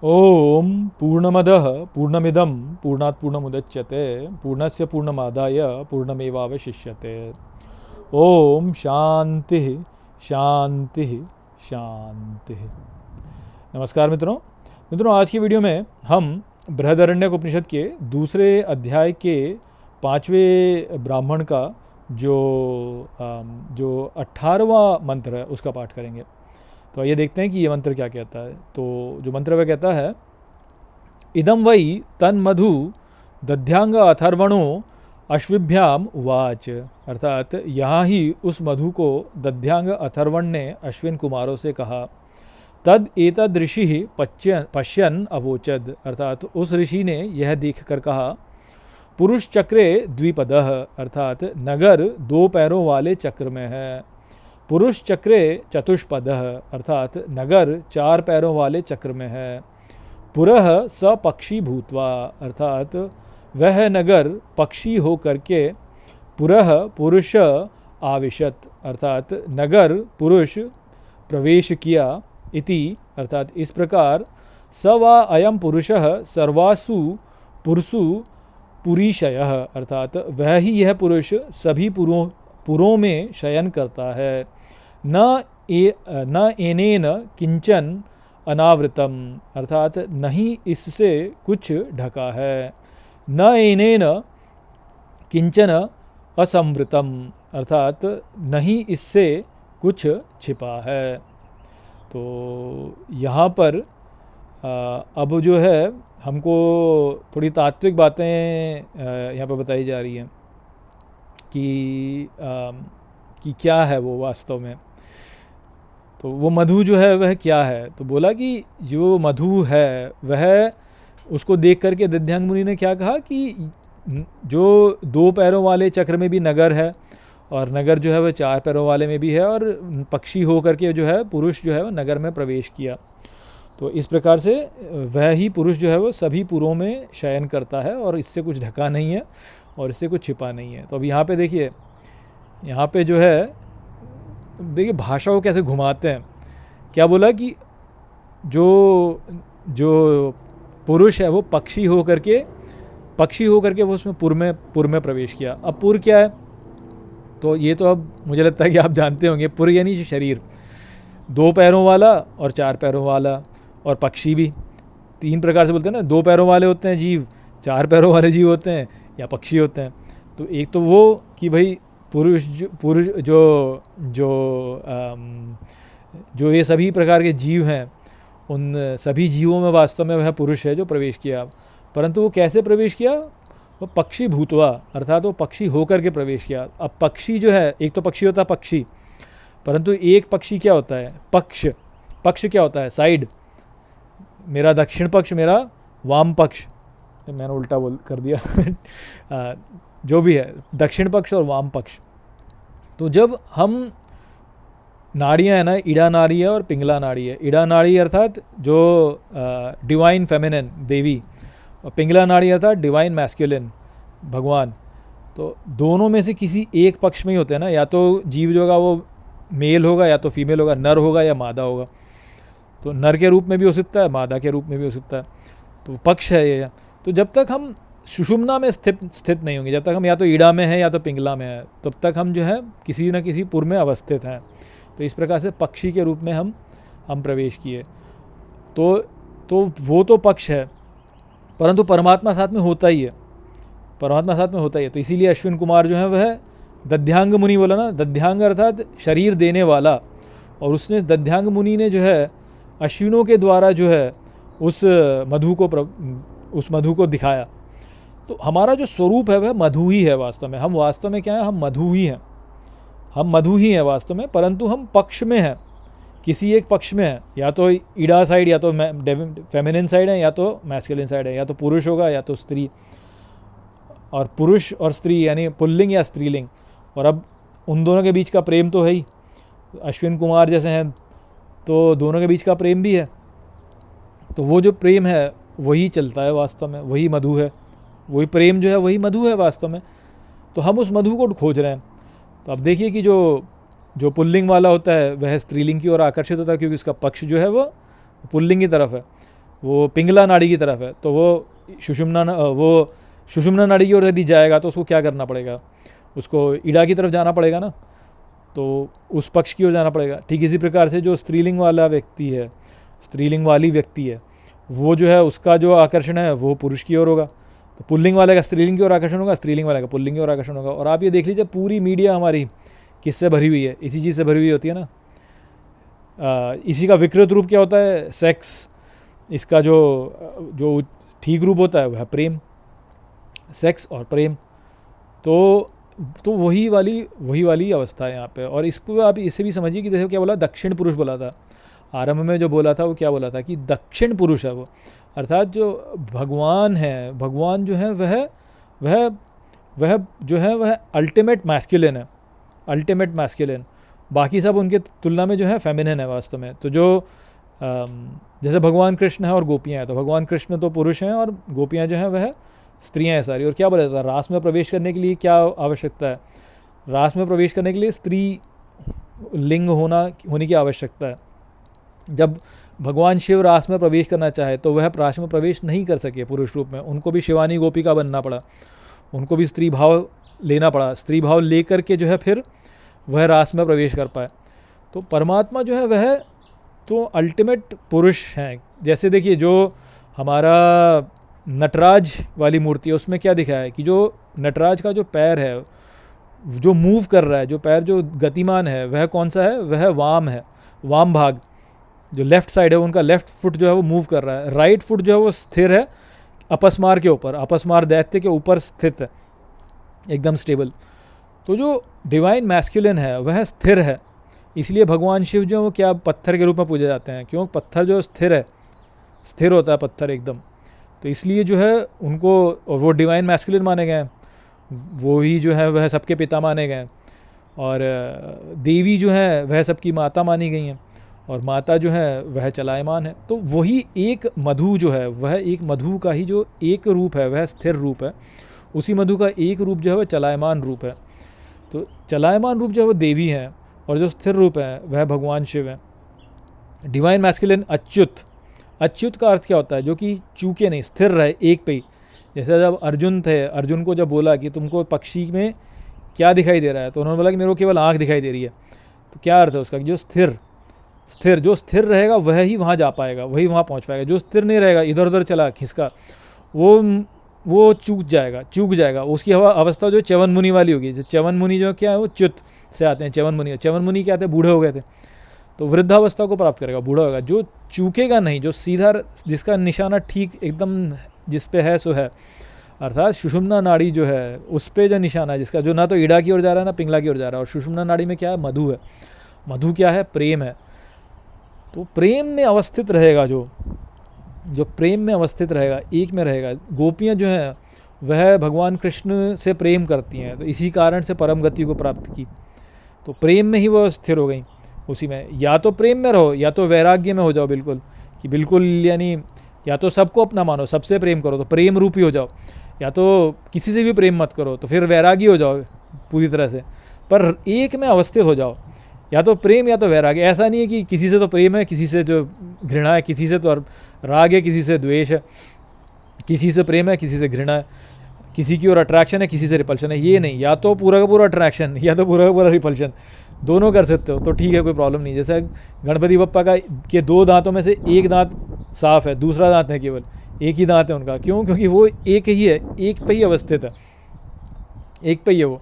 ओम पूर्णमदः पूर्णमिदं पूर्णात् पूर्णमुदच्यते पूर्णस्य पूर्णमादाय पूर्णमेवावशिष्यते। ओम शांति शांति शांति। नमस्कार मित्रों, आज की वीडियो में हम बृहदारण्यक उपनिषद के दूसरे अध्याय के 5वें ब्राह्मण का जो 18वां मंत्र है उसका पाठ करेंगे। तो आइए देखते हैं कि ये मंत्र क्या कहता है। तो जो मंत्र वह कहता है, इदं वै तन्मधु दध्यांग अथर्वणो अश्विभ्याम उवाच, अर्थात यहाँ ही उस मधु को दध्यांग अथर्वण ने अश्विन कुमारों से कहा। तद एतद ऋषि पश्यन अवोचद, अर्थात उस ऋषि ने यह देख कर कहा। पुरुष चक्रे द्विपदः, अर्थात नगर 2 पैरों वाले चक्र में है। पुरुष चक्रे चतुष्पदः, अर्थात नगर 4 पैरों वाले चक्र में है। पुरः स पक्षी भूत्वा, अर्थात वह नगर पक्षी हो करके पुरः पुरुष आविशत, अर्थात नगर पुरुष प्रवेश किया। इति, अर्थात इस प्रकार स वा अयम पुरुषः सर्वासु पुरुषु पुरीशयः, अर्थात वह ही यह पुरुष सभी पुरों में शयन करता है। न एनेन किंचन अनावृतम, अर्थात नहीं इससे कुछ ढका है। न एनेन किंचन असंवृतम, अर्थात नहीं इससे कुछ छिपा है। तो यहाँ पर अब जो है हमको थोड़ी तात्विक बातें यहाँ पर बताई जा रही हैं कि क्या है वो वास्तव में। तो वो मधु जो है वह क्या है। तो बोला कि जो मधु है वह, उसको देख करके दध्यांग मुनि ने क्या कहा कि जो 2 पैरों वाले चक्र में भी नगर है और नगर जो है वह 4 पैरों वाले में भी है और पक्षी हो करके जो है पुरुष जो है वह नगर में प्रवेश किया। तो इस प्रकार से वह ही पुरुष जो है वो सभी पुरों में शयन करता है और इससे कुछ ढका नहीं है और इससे कुछ छिपा नहीं है। तो अब यहाँ पे देखिए, यहाँ पे जो है देखिए भाषा को कैसे घुमाते हैं। क्या बोला कि जो पुरुष है वो पक्षी हो करके वो उसमें पुर में प्रवेश किया। अब पुर क्या है, तो ये तो अब मुझे लगता है कि आप जानते होंगे। पुर यानी शरीर, 2 पैरों वाला और 4 पैरों वाला, और पक्षी भी 3 प्रकार से बोलते हैं ना। 2 पैरों वाले होते हैं जीव, 4 पैरों वाले जीव होते हैं या पक्षी होते हैं। तो एक तो वो कि भाई पुरुष जो ये सभी प्रकार के जीव हैं, उन सभी जीवों में वास्तव में वह पुरुष है जो प्रवेश किया। परंतु वो कैसे प्रवेश किया, वो पक्षी भूतवा, अर्थात वो पक्षी होकर के प्रवेश किया। अब पक्षी जो है, एक तो पक्षी होता है पक्षी, परंतु एक पक्षी क्या होता है, पक्ष क्या होता है, साइड। मेरा दक्षिण पक्ष, मेरा वाम पक्ष, मैंने उल्टा कर दिया जो भी है, दक्षिण पक्ष और वाम पक्ष। तो जब हम नाड़ियाँ है ना, ईड़ा नाड़ी है और पिंगला नाड़ी है। ईड़ा नाड़ी अर्थात जो डिवाइन फेमिनिन देवी, और पिंगला नाड़ी अर्थात डिवाइन मैस्कुलिन भगवान। तो दोनों में से किसी एक पक्ष में ही होते हैं ना, या तो जीव जो होगा वो मेल होगा या तो फीमेल होगा, नर होगा या मादा होगा। तो नर के रूप में भी हो सकता है, मादा के रूप में भी हो सकता है। तो पक्ष है ये। तो जब तक हम सुषुम्ना में स्थित नहीं होंगे, जब तक हम या तो ईड़ा में हैं या तो पिंगला में हैं, तब तक हम जो है किसी न किसी पुर में अवस्थित हैं। तो इस प्रकार से पक्षी के रूप में हम प्रवेश किए। तो वो तो पक्ष है, परंतु परमात्मा साथ में होता ही है, परमात्मा साथ में होता ही है। तो इसीलिए अश्विन कुमार जो है वह दध्यांग मुनि बोला ना, दध्यांग अर्थात शरीर देने वाला। और उसने दध्यांग मुनि ने जो है अश्विनों के द्वारा जो है उस मधु को दिखाया। तो हमारा जो स्वरूप है वह मधु ही है वास्तव में। हम वास्तव में क्या है, हम मधु ही हैं वास्तव में, परंतु हम पक्ष में हैं, किसी एक पक्ष में हैं। या तो ईड़ा साइड, या तो फेमिनिन साइड है, या तो मैस्कुलिन साइड है, या तो पुरुष होगा या तो स्त्री। और पुरुष और स्त्री यानी पुल्लिंग या स्त्रीलिंग। और अब उन दोनों के बीच का प्रेम तो है ही, अश्विन कुमार जैसे हैं तो दोनों के बीच का प्रेम भी है। तो वो जो प्रेम है वही चलता है वास्तव में, वही मधु है, वही प्रेम जो है वही मधु है वास्तव में। तो हम उस मधु को खोज रहे हैं। तो अब देखिए कि जो पुल्लिंग वाला होता है वह स्त्रीलिंग की ओर आकर्षित होता है, क्योंकि उसका पक्ष जो है वो पुल्लिंग की तरफ है। वो पिंगला नाड़ी की तरफ है, तो वो सुषुम्ना नाड़ी की ओर यदि जाएगा तो उसको क्या करना पड़ेगा, उसको ईड़ा की तरफ जाना पड़ेगा ना, तो उस पक्ष की ओर जाना पड़ेगा। ठीक इसी प्रकार से जो स्त्रीलिंग वाला व्यक्ति है, स्त्रीलिंग वाली व्यक्ति है, वो जो है उसका जो आकर्षण है वो पुरुष की ओर होगा, तो पुल्लिंग वाले का स्त्रीलिंग की ओर आकर्षण होगा, स्त्रीलिंग वाले का पुल्लिंग की ओर आकर्षण होगा। और आप ये देख लीजिए पूरी मीडिया हमारी किससे भरी हुई है, इसी चीज़ से भरी हुई होती है ना। इसी का विकृत रूप क्या होता है, सेक्स। इसका जो ठीक रूप होता है वह प्रेम, सेक्स और प्रेम। तो वही वाली अवस्था है यहाँ पे। और इसको आप इससे भी समझिए कि जैसे क्या बोला, दक्षिण पुरुष बोला था आरंभ में, जो बोला था वो क्या बोला था कि दक्षिण पुरुष है वो, अर्थात जो भगवान है, भगवान जो है वह जो है वह अल्टीमेट मैस्कुलिन है, अल्टीमेट मैस्कुलिन। बाकी सब उनके तुलना में जो है फेमिनिन है वास्तव में। तो जो जैसे भगवान कृष्ण है और गोपियाँ हैं, तो भगवान कृष्ण तो पुरुष हैं और गोपियाँ जो हैं वह स्त्रियाँ हैं सारी। और क्या बोला जाता है, रास में प्रवेश करने के लिए क्या आवश्यकता है, रास में प्रवेश करने के लिए स्त्री लिंग होने की आवश्यकता है। जब भगवान शिव रास में प्रवेश करना चाहे तो वह रास में प्रवेश नहीं कर सके पुरुष रूप में, उनको भी शिवानी गोपिका बनना पड़ा, उनको भी स्त्री भाव लेना पड़ा, स्त्री भाव लेकर के जो है फिर वह रास में प्रवेश कर पाए। तो परमात्मा जो है वह तो अल्टीमेट पुरुष हैं। जैसे देखिए जो हमारा नटराज वाली मूर्ति है उसमें क्या दिखाया है कि जो नटराज का जो पैर है जो मूव कर रहा है, जो पैर जो गतिमान है, वह कौन सा है, वह वाम है, वाम भाग जो लेफ्ट साइड है उनका लेफ्ट फुट जो है वो मूव कर रहा है, राइट फुट जो है वो स्थिर है अपस्मार के ऊपर, अपस्मार दैत्य के ऊपर स्थित है एकदम स्टेबल। तो जो डिवाइन मैस्कुलिन है वह स्थिर है, इसलिए भगवान शिव जो है वो क्या पत्थर के रूप में पूजे जाते हैं, क्यों, पत्थर जो स्थिर है, स्थिर होता है पत्थर एकदम। तो इसलिए जो है उनको, और वो डिवाइन मैस्कुलिन माने गए हैं, वो ही जो है वह सबके पिता माने गए हैं। और देवी जो है वह सबकी माता मानी गई हैं, और माता जो है वह चलायमान है। तो वही एक मधु जो है वह एक मधु का ही जो एक रूप है वह स्थिर रूप है, उसी मधु का एक रूप जो है वह चलायमान रूप है। तो चलायमान रूप जो है वो देवी हैं, और जो स्थिर रूप है वह भगवान शिव है। डिवाइन मैस्कुलिन अच्युत, अच्युत का अर्थ क्या होता है, जो कि चूके नहीं, स्थिर रहे एक पे ही। जैसे जब अर्जुन थे, अर्जुन को जब बोला कि तुमको पक्षी में क्या दिखाई दे रहा है, तो उन्होंने बोला कि मेरे को केवल आँख दिखाई दे रही है। तो क्या अर्थ है उसका, कि जो जो स्थिर रहेगा वह ही वहाँ जा पाएगा, वही वहाँ पहुँच पाएगा। जो स्थिर नहीं रहेगा, इधर उधर चला खिसका, वो चूक जाएगा। उसकी अवस्था जो च्यवन मुनि वाली होगी। च्यवन मुनि जो क्या है वो च्युत से आते हैं, च्यवन मुनि क्या आते हैं, बूढ़े हो गए थे, तो वृद्धावस्था को प्राप्त करेगा, बूढ़ा होगा। जो चूकेगा नहीं, जो सीधा, जिसका निशाना ठीक एकदम जिस पे है सो है, अर्थात सुषुम्ना नाड़ी जो है उस पे जो निशाना है, जिसका जो ना तो ईड़ा की ओर जा रहा है ना पिंगला की ओर जा रहा है। और सुषुम्ना नाड़ी में क्या है, मधु है। मधु क्या है, प्रेम है। तो प्रेम में अवस्थित रहेगा, जो प्रेम में अवस्थित रहेगा, एक में रहेगा। गोपियाँ जो हैं वह भगवान कृष्ण से प्रेम करती हैं, तो इसी कारण से परम गति को प्राप्त की। तो प्रेम में ही वो स्थिर हो गई उसी में। या तो प्रेम में रहो, या तो वैराग्य में हो जाओ बिल्कुल, कि बिल्कुल यानी या तो सबको अपना मानो, सबसे प्रेम करो तो प्रेम रूपी हो जाओ, या तो किसी से भी प्रेम मत करो तो फिर वैरागी हो जाओ पूरी तरह से, पर एक में अवस्थित हो जाओ, या तो प्रेम या तो वैराग्य। ऐसा नहीं है कि किसी से तो प्रेम है, किसी से जो घृणा है, किसी से तो राग है, किसी से द्वेष है, किसी से प्रेम है, किसी से घृणा है, किसी की ओर अट्रैक्शन है, किसी से रिपल्शन है। ये नहीं, या तो पूरा का पूरा अट्रैक्शन या तो पूरा का पूरा रिपल्शन, दोनों कर सकते हो तो ठीक है, कोई प्रॉब्लम नहीं। जैसे गणपति बप्पा का के 2 दांतों में से एक दांत साफ है, दूसरा दांत है केवल, एक ही दांत है उनका, क्यों, क्योंकि वो एक ही है, एक पे ही अवस्थित है, एक पे ही है वो।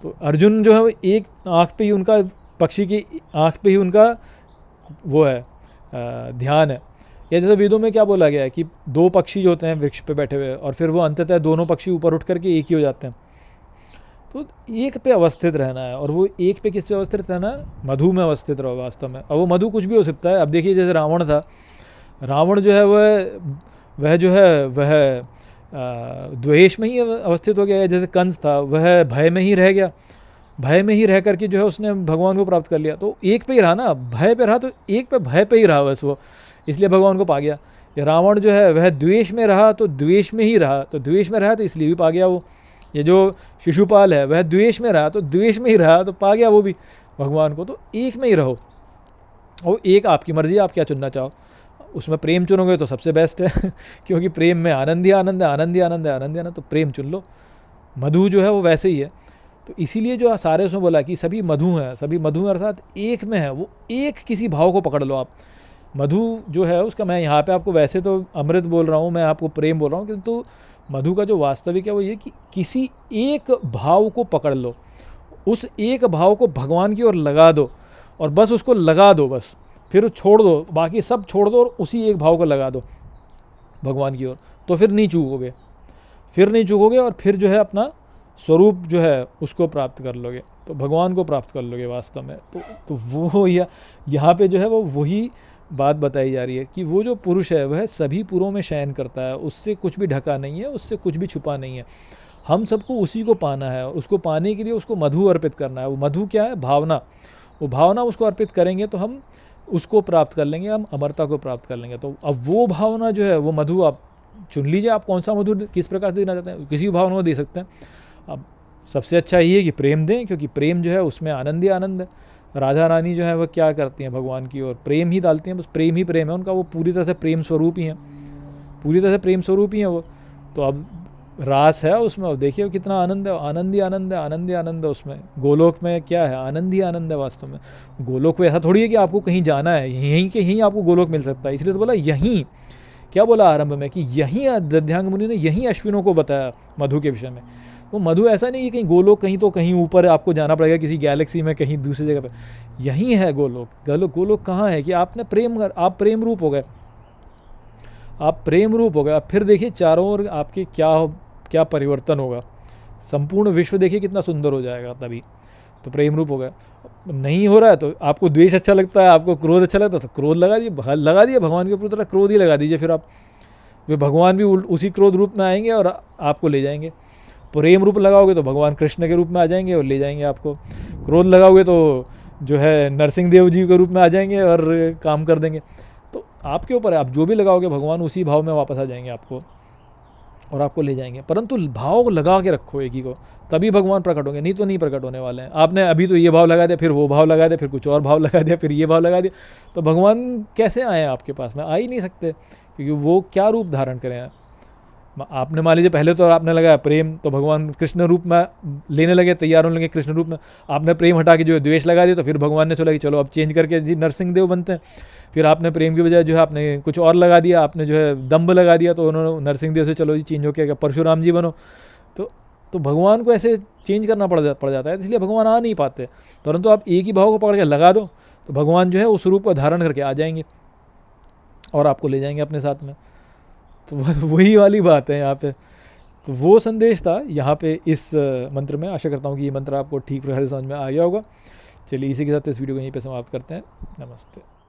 तो अर्जुन जो है वो एक आँख पे ही उनका, पक्षी की आँख पे ही उनका वो है ध्यान है। या जैसे वेदों में क्या बोला गया है कि 2 पक्षी जो होते हैं वृक्ष पे बैठे हुए, और फिर वो अंततः दोनों पक्षी ऊपर उठ करके एक ही हो जाते हैं। तो एक पे अवस्थित रहना है, और वो एक पे किस पे अवस्थित रहना है, मधु में अवस्थित रहो वास्तव में। और वो मधु कुछ भी हो सकता है। अब देखिए जैसे रावण था, रावण जो है वह जो है वह द्वेष में ही अवस्थित हो गया। जैसे कंस था, वह भय में ही रह गया, भय में ही रह करके जो है उसने भगवान को प्राप्त कर लिया। तो एक पे ही रहा ना, भय पे रहा, तो एक पे भय पे ही रहा बस वो, इसलिए भगवान को पा गया। ये रावण जो है वह द्वेष में रहा तो द्वेष में ही रहा, तो द्वेष में रहा तो इसलिए भी पा गया वो। ये जो शिशुपाल है वह द्वेष में रहा तो द्वेष में ही रहा, तो पा गया वो भी भगवान को। तो एक में ही रहो, और एक आपकी मर्जी, आप क्या चुनना चाहो। उसमें प्रेम चुनोगे तो सबसे बेस्ट है क्योंकि प्रेम में आनंद ही आनंद है, आनंद ही आनंद है, आनंद ही आनंद, तो प्रेम चुन लो। मधु जो है वो वैसे ही है। तो इसीलिए जो सारे उसमें बोला कि सभी मधु हैं, सभी मधु अर्थात एक में है, वो एक किसी भाव को पकड़ लो आप। मधु जो है उसका, मैं यहाँ पे आपको वैसे तो अमृत बोल रहा हूँ, मैं आपको प्रेम बोल रहा हूँ, किंतु मधु का जो वास्तविक है वो ये कि किसी एक भाव को पकड़ लो, उस एक भाव को भगवान की ओर लगा दो और बस उसको लगा दो, बस फिर छोड़ दो, बाकी सब छोड़ दो और उसी एक भाव को लगा दो भगवान की ओर। तो फिर नहीं चूकोगे, फिर नहीं चूकोगे और फिर जो है अपना स्वरूप जो है उसको प्राप्त कर लोगे, तो भगवान को प्राप्त कर लोगे वास्तव में। तो वो यहाँ पे जो है वो वही बात बताई जा रही है कि वो जो पुरुष है वह सभी पुरों में शयन करता है, उससे कुछ भी ढका नहीं है, उससे कुछ भी छुपा नहीं है। हम सबको उसी को पाना है, उसको पाने के लिए उसको मधु अर्पित करना है। वो मधु क्या है? भावना। वो भावना उसको अर्पित करेंगे तो हम उसको प्राप्त कर लेंगे, हम अमरता को प्राप्त कर लेंगे। तो अब वो भावना जो है वो मधु आप चुन लीजिए, आप कौन सा मधु किस प्रकार से देना चाहते हैं, किसी भी भावना को दे सकते हैं। अब सबसे अच्छा ये है कि प्रेम दें, क्योंकि प्रेम जो है उसमें आनंद ही आनंद है। राधा रानी जो है वह क्या करती हैं? भगवान की ओर प्रेम ही डालती हैं, बस प्रेम ही प्रेम है उनका, वो पूरी तरह से प्रेम स्वरूप ही हैं, पूरी तरह से प्रेम स्वरूप ही हैं वो। तो अब रास है उसमें, अब देखिए कितना आनंद है, आनंद ही आनंद है, आनंद ही आनंद है उसमें। गोलोक में क्या है? आनंद ही आनंद है वास्तव में। गोलोक में ऐसा थोड़ी है कि आपको कहीं जाना है, यहीं के यहीं आपको गोलोक मिल सकता है। इसलिए तो बोला यहीं, क्या बोला आरंभ में कि यहीं दध्यांग मुनि ने यहीं अश्विनों को बताया मधु के विषय में। वो मधु ऐसा नहीं कि कहीं गोलोक कहीं तो कहीं ऊपर आपको जाना पड़ेगा किसी गैलेक्सी में, कहीं दूसरी जगह पे, यहीं है गोलोक। गोलोक कहाँ है कि आपने आप प्रेम रूप हो गए, आप प्रेम रूप हो गए। अब फिर देखिए चारों ओर आपके क्या परिवर्तन होगा, संपूर्ण विश्व देखिए कितना सुंदर हो जाएगा तभी। तो प्रेम रूप हो गया। नहीं हो रहा है तो आपको द्वेष अच्छा लगता है, आपको क्रोध अच्छा लगता है तो क्रोध लगा दिए भगवान के ऊपर, क्रोध ही लगा दीजिए। फिर आप वे भगवान भी उसी क्रोध रूप में आएंगे और आपको ले जाएंगे। प्रेम रूप लगाओगे तो भगवान कृष्ण के रूप में आ जाएंगे और ले जाएंगे आपको। क्रोध लगाओगे तो जो है नरसिंह देव जी के रूप में आ जाएंगे और काम कर देंगे। तो आपके ऊपर है, आप जो भी लगाओगे भगवान उसी भाव में वापस आ जाएंगे आपको और आपको ले जाएंगे। परंतु भाव लगा के रखो एक ही को, तभी भगवान प्रकट होंगे, नहीं तो नहीं प्रकट होने वाले हैं। आपने अभी तो ये भाव लगा दिया, फिर वो भाव लगा दिया, फिर कुछ और भाव लगा दिया, फिर ये भाव लगा दिया, तो भगवान कैसे आए आपके पास में? आ ही नहीं सकते, क्योंकि वो क्या रूप धारण करें। आपने मान लीजिए पहले तो आपने लगाया प्रेम, तो भगवान कृष्ण रूप में लेने लगे, तैयार होने लगे कृष्ण रूप में। आपने प्रेम हटा के जो है द्वेष लगा दिया, तो फिर भगवान ने सोचा कि चलो अब चेंज करके जी नरसिंह देव बनते हैं। फिर आपने प्रेम की बजाय जो है आपने कुछ और लगा दिया, आपने जो है दम्भ लगा दिया, तो उन्होंने नरसिंह देव से चलो जी चेंज होकर परशुराम जी बनो। तो भगवान को ऐसे चेंज करना पड़ जाता है, इसलिए भगवान आ नहीं पाते। परंतु आप एक ही भाव को पकड़ के लगा दो तो भगवान जो है उस रूप को धारण करके आ जाएंगे और आपको ले जाएंगे अपने साथ में। तो वही वाली बात है यहाँ पे। तो वो संदेश था यहाँ पे इस मंत्र में। आशा करता हूँ कि ये मंत्र आपको ठीक प्रकार से समझ में आ गया होगा। चलिए इसी के साथ इस वीडियो को यहीं पे समाप्त करते हैं। नमस्ते।